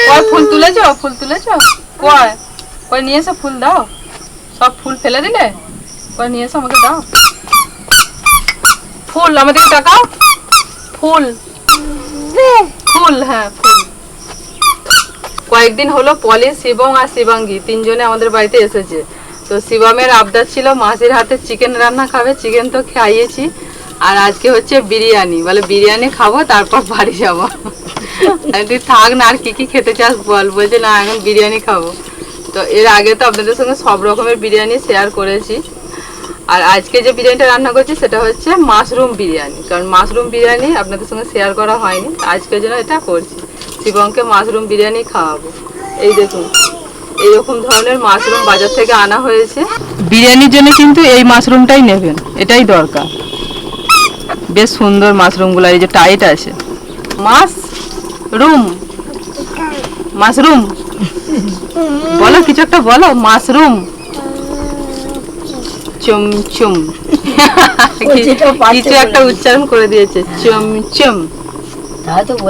কয় ফুল তুলেছো? ফুল তুলেছো? কয় কয় নিয়ে এসো, ফুল দাও। সব ফুল ফেলে দিলে? কয় নিয়ে এসো, আমাকে দাও ফুল। আমাদেরকে তাকাও। ফুল ফুল, হ্যাঁ ফুল। কয়েকদিন হলো পলি, শিবম আর শিবাঙ্গী তিনজনে আমাদের বাড়িতে এসেছে। তো শিবমের আবদার ছিল মাসির হাতে চিকেন রান্না খাবে। চিকেন তো খাইয়েছি, আর আজকে হচ্ছে বিরিয়ানি। বলে বিরিয়ানি খাবো, তারপর বাড়ি যাবো। তুই থাক না, আর কি কি খেতে চাস বল। বলছে না, এখন বিরিয়ানি খাবো। তো এর আগে তো আপনাদের সঙ্গে সব রকমের বিরিয়ানি শেয়ার করেছি, আর আজকে যে বিরিয়ানিটা রান্না করছি সেটা হচ্ছে মাশরুম বিরিয়ানি। কারণ মাশরুম বিরিয়ানি আপনাদের সঙ্গে শেয়ার করা হয়নি, আজকের জন্য এটা করছি। শিবমকে মাশরুম বিরিয়ানি খাওয়াবো। এই দেখুন, এইরকম ধরনের মাশরুম বাজার থেকে আনা হয়েছে। বিরিয়ানির জন্য কিন্তু এই মাশরুমটাই নেবেন, এটাই দরকার। বেশ সুন্দর মাশরুমগুলো, এই যে টাইট আছে। মাশরুম, মাশরুম বলো, কিছু একটা বলো। মাশরুম, চমচম। কিছু একটা উচ্চারণ করে দিয়েছে, চমচম।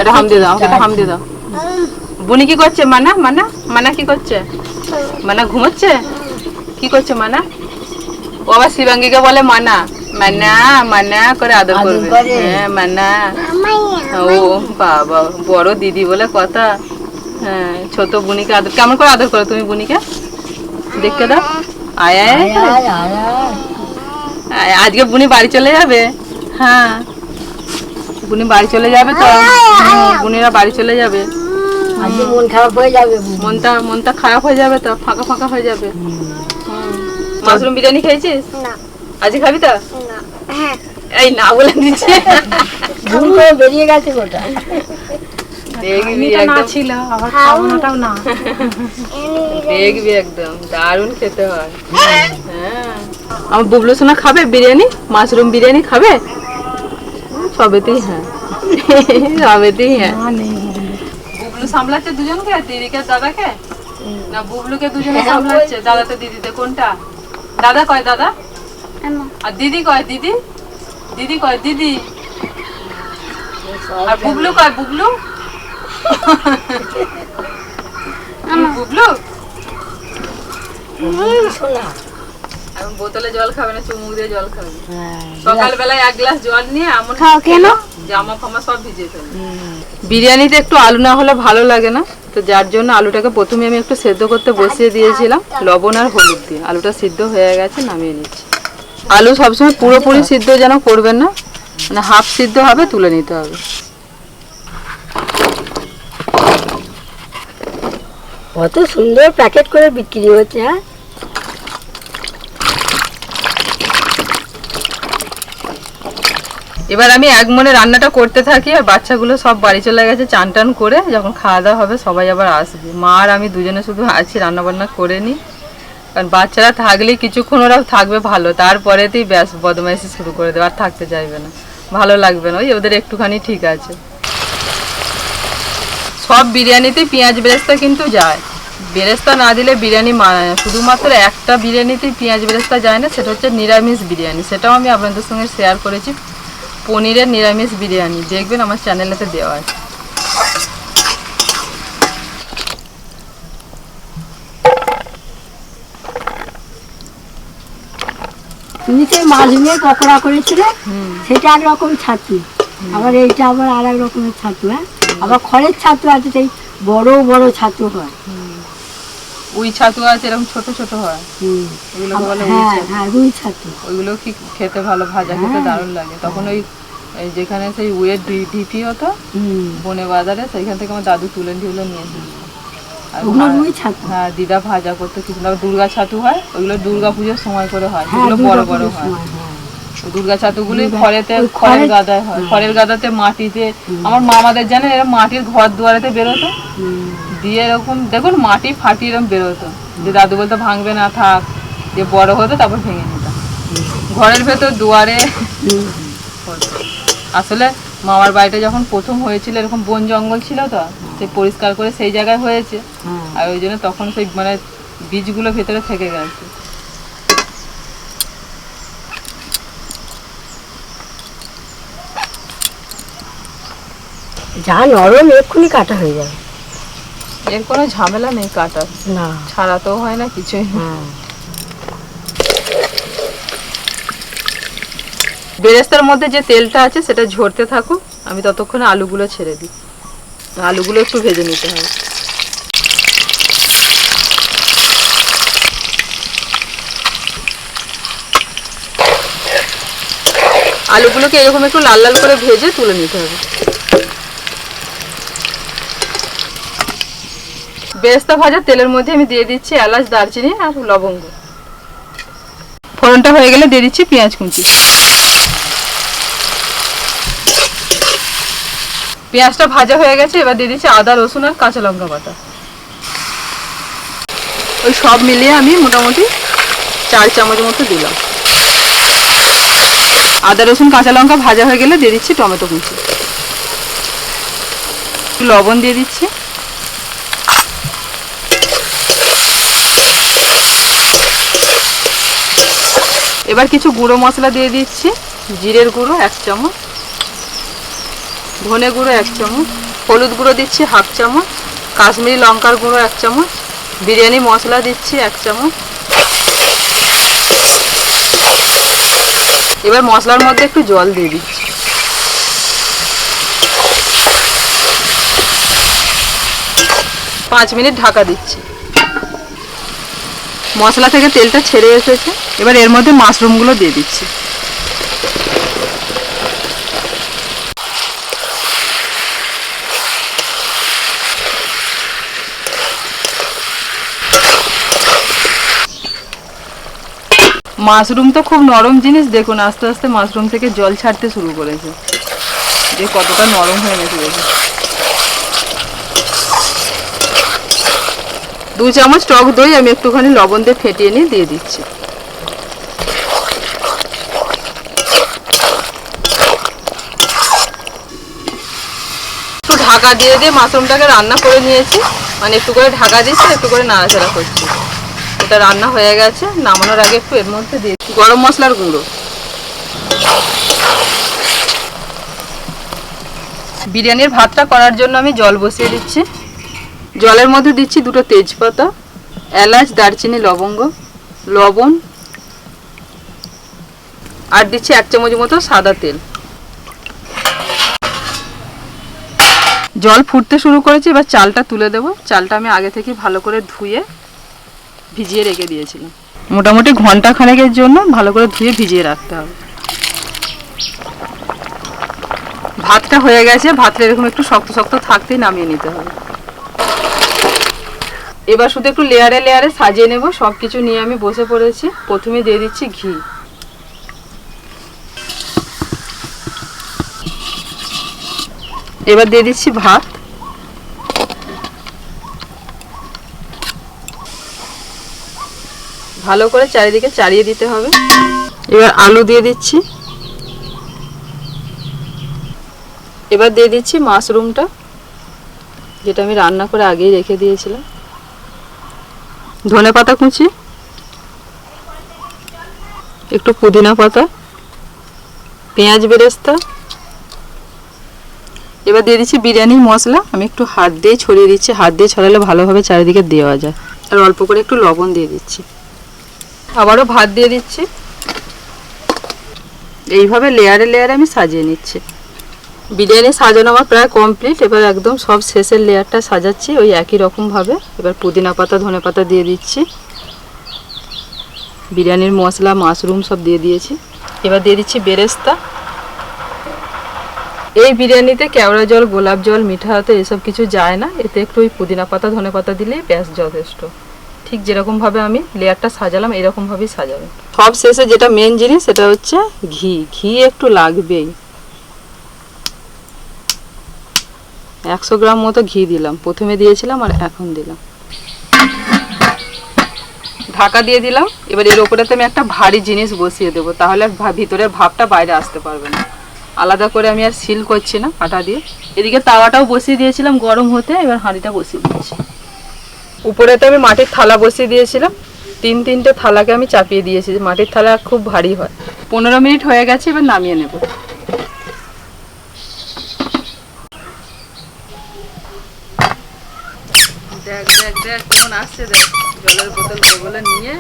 এটা হাম দিয়ে দাও, এটা হাম দিয়ে দাও। বুনি কি করছে? মানা, মানা, মানা কি করছে? মানা ঘুমোচ্ছে? কি করছে মানা? ও আবার শিবাঙ্গীকে বলে মানা, মানা মানা করে আদর করবে। হ্যাঁ মানা। ও বাবা, বড় দিদি বলে কথা। হ্যাঁ, ছোট বুনিকে আদর কেমন করে আদর করো তুমি? বুনিকে দেখতে দাও। আয় আয় আয়। আজকে বুনি বাড়ি চলে যাবে। হ্যাঁ, বুনি বাড়ি চলে যাবে তো। বুনিরা বাড়ি চলে যাবে। আজকে মন খারাপ হয়ে যাবে। মনটা খারাপ হয়ে যাবে তো, ফাঁকা ফাঁকা হয়ে যাবে। মাশরুম বিরিয়ানি খেয়েছিস? না। আজকে খাবি তো? না। হ্যাঁ। এই না বলে দিচ্ছে। ভুল করে বেরিয়ে গেছে গোটা। দেখবি না একদম ছিল, আবার খাওয়ানোটাও না। দেখবি একদম দারুণ খেতে হয়। হ্যাঁ, আমার বুবলু সোনা খাবে বিরিয়ানি, মাশরুম বিরিয়ানি খাবে? সবেতেই হ্যাঁ, সবেতেই হ্যাঁ। বুবলু সামলাচ্ছে দুজনকে, দিদিকে দাদাকে? না বুবলুকে দুজনে সামলাচ্ছে, দাদাতে দিদিতে? কোনটা? দাদা কয় দাদা, আর দিদি কয় দিদি, দিদি কয় দিদি, আর বুবলু কয় বুবলু। বুবলু এখন বোতলে জল খাবে না, চুমুক দিয়ে জল খাবে। সকালবেলায় এক গ্লাস জল নিয়ে এমন খাও কেন? জামা ফামা সব ভিজে ফেলে। বিরিয়ানিতে একটু আলু না হলে ভালো লাগে না, তো যার জন্য আলুটাকে প্রথমে আমি একটু সেদ্ধ করতে বসিয়ে দিয়েছিলাম লবণ আর হলুদ দিয়ে। আলুটা সিদ্ধ হয়ে গেছে, নামিয়ে নিচ্ছি। আলু সবসময় পুরোপুরি সিদ্ধ যেন করবেন না, মানে হাফ সিদ্ধ হবে, তুলে নিতে হবে। কত সুন্দর প্যাকেট করে বিক্রি হচ্ছে। হ্যাঁ, এবার আমি এক মনে রান্নাটা করতে থাকি, আর বাচ্চাগুলো সব বাড়ি চলে গেছে চান টান করে। যখন খাওয়া দাওয়া হবে সবাই আবার আসবে। মা আর আমি দুজনে শুধু আছি, রান্না বান্না করে নিই। কারণ বাচ্চারা থাকলেই কিছুক্ষণ ওরা থাকবে ভালো, তারপরেতেই ব্যাস বদমাইশি শুরু করে দেবে, আর থাকতে চাইবে না, ভালো লাগবে না। ওই ওদের একটুখানি ঠিক আছে। সব বিরিয়ানিতেই পেঁয়াজ বেরেস্তা কিন্তু যায়, বেরেস্তা না দিলে বিরিয়ানি মানায় না। শুধুমাত্র একটা বিরিয়ানিতেই পেঁয়াজ বেরেস্তা যায় না, সেটা হচ্ছে নিরামিষ বিরিয়ানি। সেটাও আমি আপনাদের সঙ্গে শেয়ার করেছি, পনিরের নিরামিষ বিরিয়ানি, দেখবেন আমার চ্যানেলেতে দেওয়া আছে। তুমি তো মাশরুমের পকোড়া করেছিলে, সেটা একরকম ছাতু, আবার এইটা আবার আর এক রকমের ছাতু। হ্যাঁ, আবার খড়ের ছাতু আছে, সেই বড় বড় ছাতু হয়। ওই ছাতু আছে, এরকম ছোট ছোট হয়, ওগুলো বলে হ্যাঁ হ্যাঁ, রুই ছাতু। ওইগুলো কি খেতে ভালো, ভাজা খেতে দারুণ লাগে। তখন ওই যেখানে সেই উয়ের ঢিপি হতো বনে বাজারে, সেইখান থেকে আমার দাদু তুলে নিয়ে এসেছে। হ্যাঁ, দিদা ভাজা করতে কিছু না। দুর্গা ছাতু হয়, ওইগুলো দুর্গা পুজোর সময় করে হয়, সেগুলো বড় বড় হয়। দুর্গা ছাতুগুলি খড়ের গাদায় হয়, খড়ের গাদাতে মাটিতে। আমার মামাদের জানেন, এরকম মাটির ঘর দুয়ারেতে বেরোতো, দিয়ে এরকম দেখুন মাটি ফাটিয়ে এরকম বেরোতো। যে দাদু বলতো ভাঙবে না, থাক, যে বড় হতো তারপর ভেঙে নিতাম। ঘরের ভেতর দুয়ারে। আসলে মামার বাড়িটা যখন প্রথম হয়েছিল, এরকম বন জঙ্গল ছিল, তো সে পরিষ্কার করে সেই জায়গায় হয়েছে, আর ওই জন্য তখন সেই মানে বীজগুলো ভেতরে থেকে গেছে। যা নরম এক্ষুনি কাটা হয়ে যাবে। এর কোনো ঝামেলা নেই, কাটা না, ছাড়াতেও হয় না কিছুই। হ্যাঁ। বেরেস্তার মধ্যে যে তেলটা আছে সেটা ঝরতে থাকুক, আমি ততক্ষণে আলুগুলো ছেড়ে দিই। আলুগুলো একটু ভেজে নিতে হবে। আলুগুলোকে এরকম একটু লাল লাল করে ভেজে তুলে নিতে হবে। বেরেস্তা ভাজা তেলের মধ্যে আমি দিয়ে দিচ্ছি এলাচ, দারচিনি আর লবঙ্গ। ফোড়নটা হয়ে গেলে দিয়ে দিচ্ছি পেঁয়াজ কুচি। পেঁয়াজটা ভাজা হয়ে গেছে, এবার দিয়ে দিচ্ছি আদা, রসুন আর কাঁচা লঙ্কা বাটা। ওই সব মিলিয়ে আমি মোটামুটি 4 চামচ মতো দিলাম। আদা, রসুন, কাঁচা লঙ্কা ভাজা হয়ে গেলে দিয়ে দিচ্ছি টমেটো কুচি, লবণ দিয়ে দিচ্ছি। এবার কিছু গুঁড়ো মশলা দিয়ে দিচ্ছি। জিরের গুঁড়ো 1 চামচ, ধনে গুঁড়ো 1 চামচ, হলুদ গুঁড়ো দিচ্ছি 1/2 চামচ, কাশ্মীরি লঙ্কার গুঁড়ো 1 চামচ, বিরিয়ানি মশলা দিচ্ছি 1 চামচ। এবার মশলার মধ্যে একটু জল দিয়ে দিচ্ছি। পাঁচ মিনিট ঢাকা দিচ্ছি। মশলা থেকে তেলটা ছেড়ে এসেছে, এবার এর মধ্যে মাশরুমগুলো দিয়ে দিচ্ছি। মাশরুম তো খুব নরম জিনিস, দেখুন আস্তে আস্তে মাশরুম থেকে জল ছাড়তে শুরু করেছে, যে কতটা নরম হয়ে গেছে দেখুন। 2 চামচ টক দই আমি একটুখানি লবণ দিয়ে ফেটিয়ে নিয়ে দিয়ে দিচ্ছি। একটু ঢাকা দিয়ে দিয়ে মাশরুমটাকে রান্না করে নিয়েছি, মানে একটু করে ঢাকা দিচ্ছি, একটু করে নাড়াচাড়া করছি। এটা রান্না হয়ে গেছে, নামানোর আগে একটু এর মধ্যে দিয়ে গরম মশলার গুঁড়ো। বিরিয়ানির ভাতটা করার জন্য আমি জল বসিয়ে দিচ্ছি। জলের মধ্যে দিচ্ছি 2টো তেজপাতা, এলাচ, দারচিনি, লবঙ্গ, লবণ আর দিচ্ছি 1 চামচ মতো সাদা তেল। জল ফুটতে শুরু করেছে, এবার চালটা তুলে দেবো। চালটা আমি আগে থেকে ভালো করে ধুয়ে ভিজিয়ে রেখে দিয়েছিলাম, মোটামুটি ঘন্টা খানেকের জন্য ভালো করে ধুয়ে ভিজিয়ে রাখতে হবে। ভাতটা হয়ে গেছে, ভাতটা এরকম একটু শক্ত শক্ত থাকতেই নামিয়ে নিতে হবে। এবার শুধু একটু লেয়ারে লেয়ারে সাজিয়ে নেব। সব কিছু নিয়ে আমি বসে পড়েছি। প্রথমে দিয়ে দিচ্ছি ঘি, এবার দিয়ে দিচ্ছি ভাত, ভালো করে চারিদিকে চাড়িয়ে দিতে হবে। এবার আলু দিয়ে দিচ্ছি, এবার দিয়ে দিচ্ছি মাশরুমটা, যেটা আমি রান্না করে আগেই রেখে দিয়েছিলাম, ধনেপাতা কুচি, একটু পুদিনা পাতা, পেঁয়াজ বেরেস্তা। এবার দিয়ে দিচ্ছি বিরিয়ানির মশলা, আমি একটু হাত দিয়ে ছড়িয়ে দিচ্ছি, হাত দিয়ে ছড়ালে ভালোভাবে চারিদিকে দেওয়া যায়। আর অল্প করে একটু লবণ দিয়ে দিচ্ছি, আবারও ভাত দিয়ে দিচ্ছি। এইভাবে লেয়ারে লেয়ারে আমি সাজিয়ে নিচ্ছি। বিরিয়ানি সাজানো আমার প্রায় কমপ্লিট। এবার একদম সব শেষের লেয়ারটা সাজাচ্ছি ওই একই রকমভাবে। এবার পুদিনা পাতা, ধনে পাতা দিয়ে দিচ্ছি, বিরিয়ানির মশলা, মাশরুম সব দিয়ে দিয়েছি। এবার দিয়ে দিচ্ছি বেরেস্তা। এই বিরিয়ানিতে কেওড়া জল, গোলাপ জল, মিঠা হাতে এসব কিছু যায় না, এতে একটু ওই পুদিনা পাতা, ধনে পাতা দিলেই ব্যাস যথেষ্ট। ঠিক যেরকমভাবে আমি লেয়ারটা সাজালাম এরকমভাবেই সাজাবেন। সব শেষে যেটা মেন জিনিস সেটা হচ্ছে ঘি। ঘি একটু লাগবেই। 100 গ্রাম মতো ঘি দিলাম, প্রথমে দিয়েছিলাম আর এখন দিলাম। ঢাকা দিয়ে দিলাম। এবার এর ওপরেতে আমি একটা ভারী জিনিস বসিয়ে দেবো, তাহলে ভিতরের ভাবটা বাইরে আসতে পারবে না। আলাদা করে আমি আর সিল করছি না আটা দিয়ে। এদিকে তাওয়াটাও বসিয়ে দিয়েছিলাম গরম হতে, এবার হাঁড়িটা বসিয়ে দিয়েছি। উপরেতে আমি মাটির থালা বসিয়ে দিয়েছিলাম, 3-3টে থালাকে আমি চাপিয়ে দিয়েছি, মাটির থালা খুব ভারী হয়। 15 মিনিট হয়ে গেছে, এবার নামিয়ে নেব। দেখ দেখ দেখ কেমন আসছে, দেখ জলের বোতল বলে নিয়ে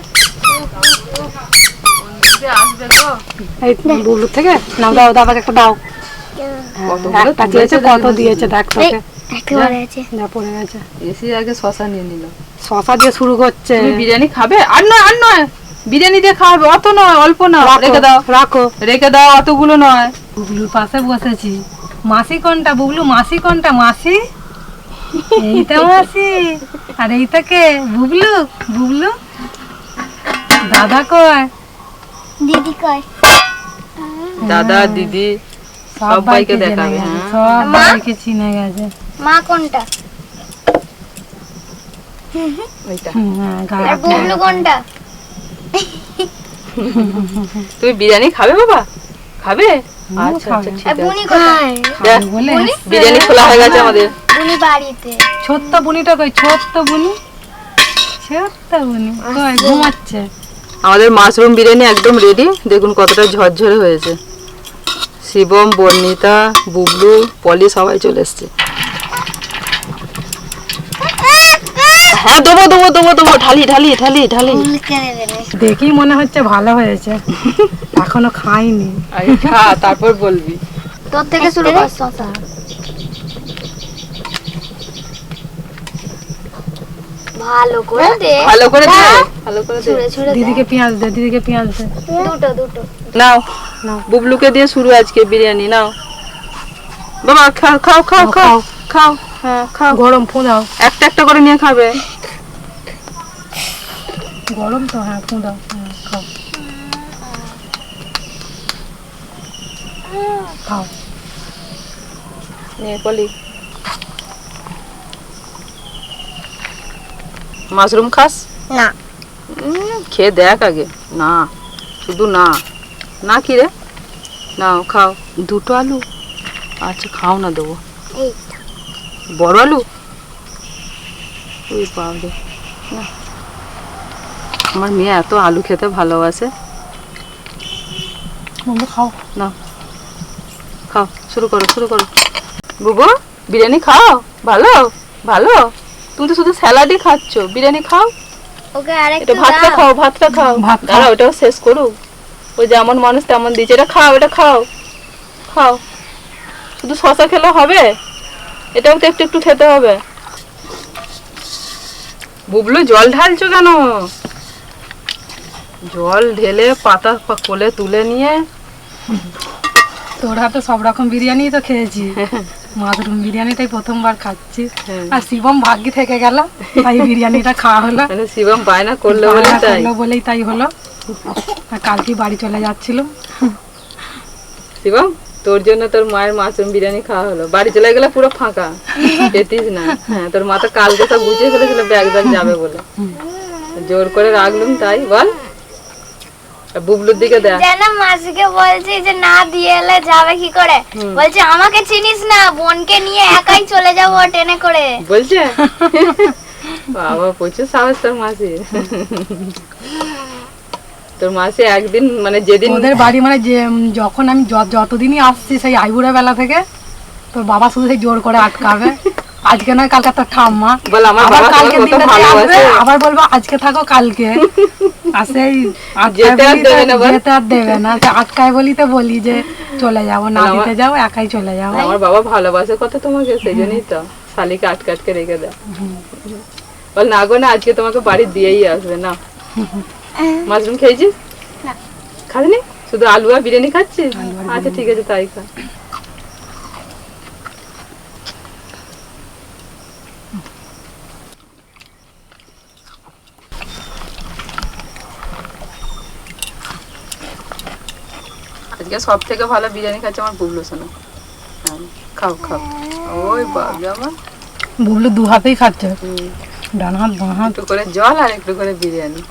আসবে গো। এই বুবলু থেকে নাও, দাও দাবাকে একটা দাও। একটা দিয়েছে, কত দিয়েছে দেখ তোকে। যা পড়ে গেছে। এসে আগে শশা নিয়ে নিল। শশা দিয়ে শুরু করছে। তুমি বিরিয়ানি খাবে? আর নয় আর নয়, বিরিয়ানি দিয়ে খাওয়াবে, অত নয়, অল্প নয়, রেখে দাও রাখো, রেখে দাও, অতগুলো নয়। বুবলুর পাশে বসেছি। মাসি কোনটা বুবলু? মাসি কোনটা? মাসি এইটা মাসি। আর এইটা কে? বুবলু। বুবলু দাদা কয়? দিদি কয়? দাদা দিদি সবাইকে দেখাবে। হ্যাঁ সবাইকে চিনে গেছে। মা কোনটা? ওইটা। আর বুবলু কোনটা? তুমি বিরিয়ানি খাবে বাবা? খাবে? আচ্ছা আচ্ছা ঠিক আর আছে। বুনি কোথায়? দেখ, বলে বিরিয়ানি খোলা হয়ে গেছে আমাদের। বুনি বাড়িতে। ছোট্ট বুনিটা কই? ছোট্ট বুনি, ছোট্ট বুনি কই? ঘুমাচ্ছে। আমাদের মাশরুম বিরিয়ানি একদম রেডি। দেখুন কতটা ঝরঝরে হয়েছে। শিবম, বর্ণিতা, বুবলু, পলি সবাই চলে এসছে। হ্যাঁ দেবো দেবো দেবো দেবো, ঢালি ঢালি ঢালি ঢালি। দেখি মনে হচ্ছে ভালো হয়েছে, এখনো খাইনি। আগে খা তারপর বলবি। তোর থেকে শুরু কর শশা। ভালো করে দে, ভালো করে দে, ভালো করে দে। ছুঁড়ে ছুঁড়ে দে। দিদিকে পেঁয়াজ দে, দিদিকে পেঁয়াজ দে। দুটো দুটো। নাও নাও। বুবলুকে দিয়ে শুরু আজকে বিরিয়ানি। নাও বাবা, খাও খাও খাও খাও খাও। হ্যাঁ খাও। গরম ফোঁদাও, একটা একটা করে নিয়ে খাবে। গরম তো। হ্যাঁ ফোঁদাও, হ্যাঁ খাও খাও। নিয়ে পলি। মাশরুম খাস? না। খেয়ে দেখ আগে। না শুধু না। না কি রে? নাও খাও। দুটো আলু? আচ্ছা খাও না, দেবো। এই বড় আলু? ওই বাবরে, না আমার মেয়ে এত আলু খেতে ভালোবাসে। বন্ধু খাও। না খাও, শুরু করো শুরু করো। বুবু বিরিয়ানি খাও? ভালো ভালো। তুমি তো শুধু স্যালাডই খাচ্ছ, বিরিয়ানি খাও। ওকে এটা আরেকটু ভাতটা দাও। খাও, ভাতটা খাও। ভাত খাও। দাঁড়াও ওটাও শেষ করুক। ওই যেমন মানুষ তেমন দিচ্ছে, এটা খাও, এটা খাও খাও। শুধু শশা খেলে হবে? এটাও তো একটু একটু খেতে হবে। বুবলু জল ঢালছো কেন? জল ঢেলে পাতা কোলে তুলে নিয়ে। তোর হাতে সব রকম বিরিয়ানি তো খেয়েছি, মাশরুম বিরিয়ানিটাই প্রথমবার খাচ্ছি। হ্যাঁ। আর শিবম ভাগ্যে থেকে গেল, তাই বিরিয়ানিটা খাওয়া হলো। মানে শিবম বায়না করলো বলে বায়না তাই। করলো বলেই তাই হলো। আর কালকে বাড়ি চলে যাচ্ছিলাম। শিবম তোর জন্য তোর মায়ের মাশরুম বিরিয়ানি খাওয়া হলো। বাড়ি চলে গেলে পুরো ফাঁকা, পেতিস না। হ্যাঁ তোর মা তো কালকে সব গুছিয়ে ফেলেছিল ব্যাগ ব্যাগ যাবে বলে, জোর করে রাখলুম তাই। বল আর বুবলুর দিকে দেখ। যেন মাসিকে বলছি যে না দিয়ে এলে যাবে কি করে, বলছে আমাকে চিনিস না, বোনকে নিয়ে একাই চলে যাবো ট্রেনে করে। বলছে বাবা প্রচুর সাহস তোর মাসির। তোর মাসি একদিন মানে যেদিন ওদের বাড়ি মানে যে যখন আমি যতদিনই আসছি সেই আইবুড়া বেলা থেকে, তোর বাবা শুধু সেই জোর করে আটকাবে। আজকে নয় কালকে তোর ঠাম্মা বল আমার আবার বাবা কালকে কত দিনটাতে ভালোবাসে। আসবে, আবার বলবো আজকে থাকো কালকে। আর সেই যেতে আর দেবে না বল। যেতে আর দেবে না, সে আটকায় বলি তো বলি যে চলে যাবো, না দিতে যাও, একাই চলে যাও। আমার বাবা ভালোবাসে কত তোমাকে, সেই জন্যই তো শালিকে আটকে আটকে রেখে দেয়। বল না গো না, আজকে তোমাকে বাড়ি দিয়েই আসবে না। মাশরুম খেয়েছিস? না। খাসনি? শুধু আলু আর বিরিয়ানি খাচ্ছিস? আচ্ছা ঠিক আছে তাই খা। আজকে সব থেকে ভালো বিরিয়ানি খাচ্ছে আমার বুবলু সোনা। খাও খাও। ওই বাবা আমার বুবলু দু হাতেই খাচ্ছে, ডান হাত বাঁ হাত। একটু করে জল আর একটু করে বিরিয়ানি।